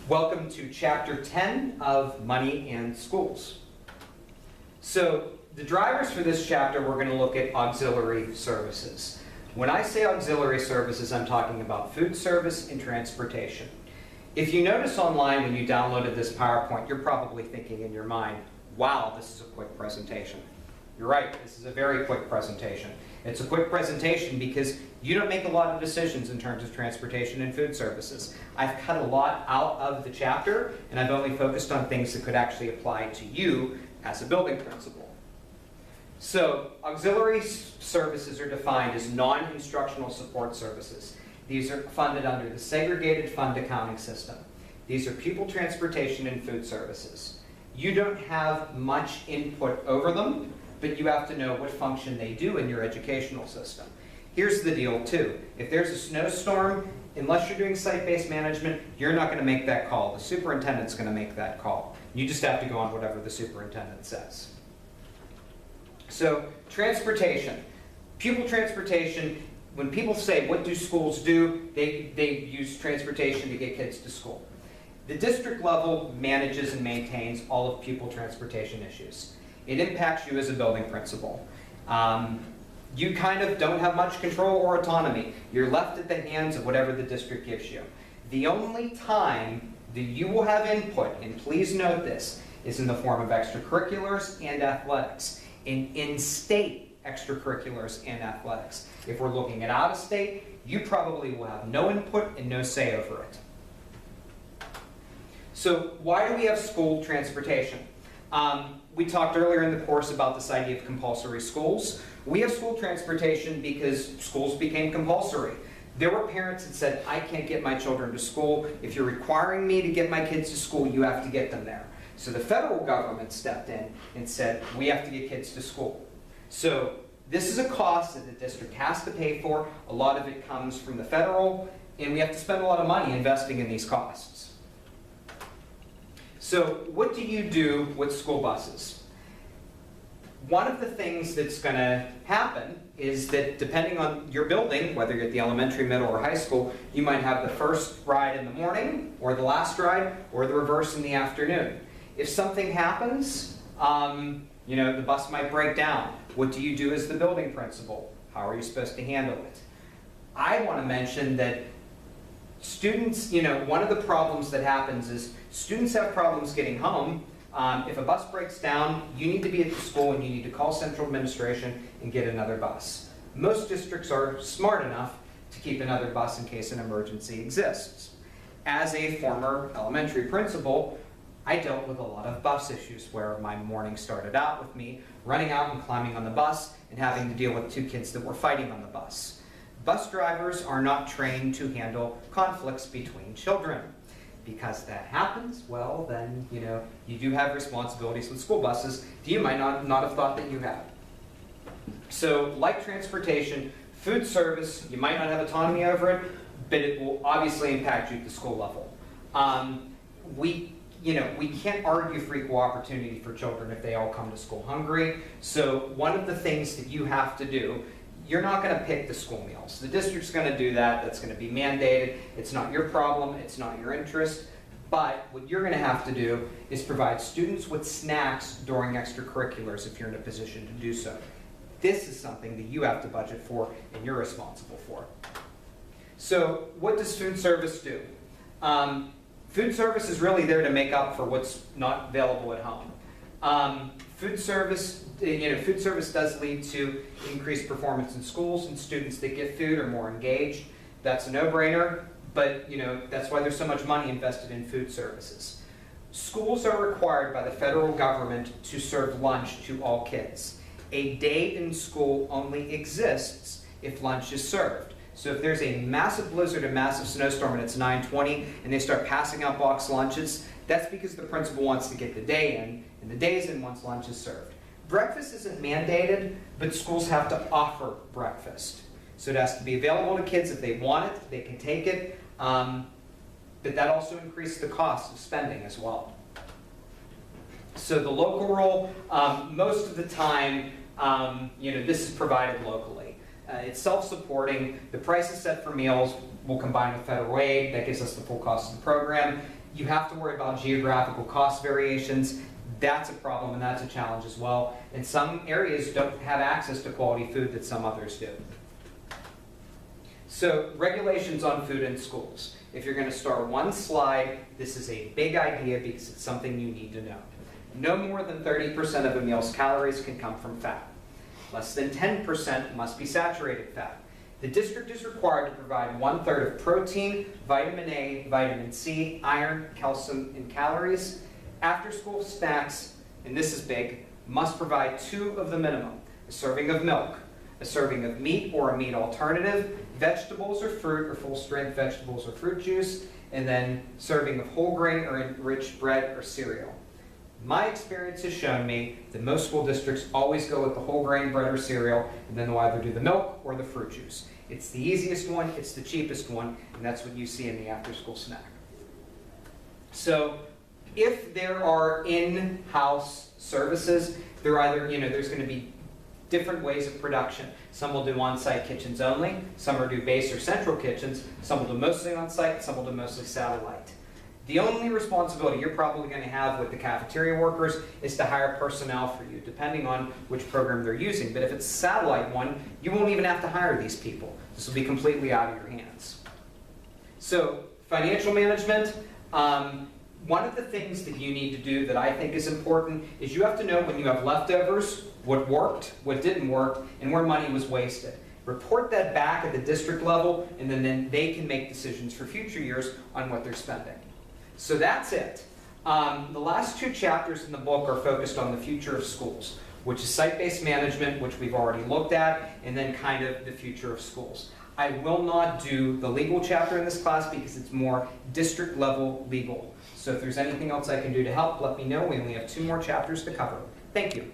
Welcome to Chapter 10 of Money and Schools. So the drivers for this chapter, we're going to look at auxiliary services. When I say auxiliary services, I'm talking about food service and transportation. If you notice online when you downloaded this PowerPoint, you're probably thinking in your mind, wow, this is a quick presentation. You're right, this is a very quick presentation. It's a quick presentation because you don't make a lot of decisions in terms of transportation and food services. I've cut a lot out of the chapter, and I've only focused on things that could actually apply to you as a building principal. So, auxiliary services are defined as non-instructional support services. These are funded under the segregated fund accounting system. These are pupil transportation and food services. You don't have much input over them, but you have to know what function they do in your educational system. Here's the deal too. If there's a snowstorm, unless you're doing site-based management, you're not going to make that call. The superintendent's going to make that call. You just have to go on whatever the superintendent says. So, transportation. Pupil transportation, when people say, what do schools do? They use transportation to get kids to school. The district level manages and maintains all of pupil transportation issues. It impacts you as a building principal. You kind of don't have much control or autonomy. You're left at the hands of whatever the district gives you. The only time that you will have input, and please note this, is in the form of extracurriculars and athletics. In-state extracurriculars and athletics. If we're looking at out-of-state, you probably will have no input and no say over it. So why do we have school transportation? We talked earlier in the course about this idea of compulsory schools. We have school transportation because schools became compulsory. There were parents that said, I can't get my children to school. If you're requiring me to get my kids to school, you have to get them there. So the federal government stepped in and said, we have to get kids to school. So this is a cost that the district has to pay for. A lot of it comes from the federal, and we have to spend a lot of money investing in these costs. So what do you do with school buses? One of the things that's going to happen is that depending on your building, whether you're at the elementary, middle, or high school, you might have the first ride in the morning, or the last ride, or the reverse in the afternoon. If something happens, the bus might break down. What do you do as the building principal? How are you supposed to handle it? I want to mention that students, one of the problems that happens is students have problems getting home. If a bus breaks down, you need to be at the school and you need to call central administration and get another bus. Most districts are smart enough to keep another bus in case an emergency exists. As a former elementary principal, I dealt with a lot of bus issues where my morning started out with me running out and climbing on the bus and having to deal with two kids that were fighting on the bus. Bus drivers are not trained to handle conflicts between children. Because that happens, well then, you do have responsibilities with school buses that you might not have thought that you had. So, like transportation, food service, you might not have autonomy over it, but it will obviously impact you at the school level. We can't argue for equal opportunity for children if they all come to school hungry. So one of the things that you have to do, you're not going to pick the school meals. The district's going to do that. That's going to be mandated. It's not your problem. It's not your interest. But what you're going to have to do is provide students with snacks during extracurriculars if you're in a position to do so. This is something that you have to budget for and you're responsible for. So what does food service do? Food service is really there to make up for what's not available at home. Food service does lead to increased performance in schools, and students that get food are more engaged. That's a no-brainer, but that's why there's so much money invested in food services. Schools are required by the federal government to serve lunch to all kids. A day in school only exists if lunch is served. So if there's a massive blizzard, a massive snowstorm, and it's 9:20, and they start passing out boxed lunches, that's because the principal wants to get the day in, and the day's in once lunch is served. Breakfast isn't mandated, but schools have to offer breakfast. So it has to be available to kids if they want it, they can take it, but that also increases the cost of spending as well. So the local role, most of the time, this is provided locally. It's self-supporting. The price is set for meals. We'll combine with federal aid. That gives us the full cost of the program. You have to worry about geographical cost variations. That's a problem and that's a challenge as well. And some areas don't have access to quality food that some others do. So regulations on food in schools. If you're going to start one slide, this is a big idea because it's something you need to know. No more than 30% of a meal's calories can come from fat. Less than 10% must be saturated fat. The district is required to provide 1/3 of protein, vitamin A, vitamin C, iron, calcium, and calories. After-school snacks, and this is big, must provide 2 of the minimum: a serving of milk, a serving of meat or a meat alternative, vegetables or fruit or full-strength vegetables or fruit juice, and then serving of whole grain or enriched bread or cereal. My experience has shown me that most school districts always go with the whole grain bread or cereal, and then they'll either do the milk or the fruit juice. It's the easiest one, it's the cheapest one, and that's what you see in the after-school snack. So if there are in-house services, they're either, there's going to be different ways of production. Some will do on-site kitchens only, some will do base or central kitchens, some will do mostly on-site, some will do mostly satellite. The only responsibility you're probably going to have with the cafeteria workers is to hire personnel for you, depending on which program they're using. But if it's a satellite one, you won't even have to hire these people. This will be completely out of your hands. So, financial management. One of the things that you need to do that I think is important is you have to know when you have leftovers, what worked, what didn't work, and where money was wasted. Report that back at the district level, and then they can make decisions for future years on what they're spending. So that's it. The last 2 chapters in the book are focused on the future of schools, which is site-based management, which we've already looked at, and then kind of the future of schools. I will not do the legal chapter in this class because it's more district-level legal. So if there's anything else I can do to help, let me know. We only have 2 more chapters to cover. Thank you.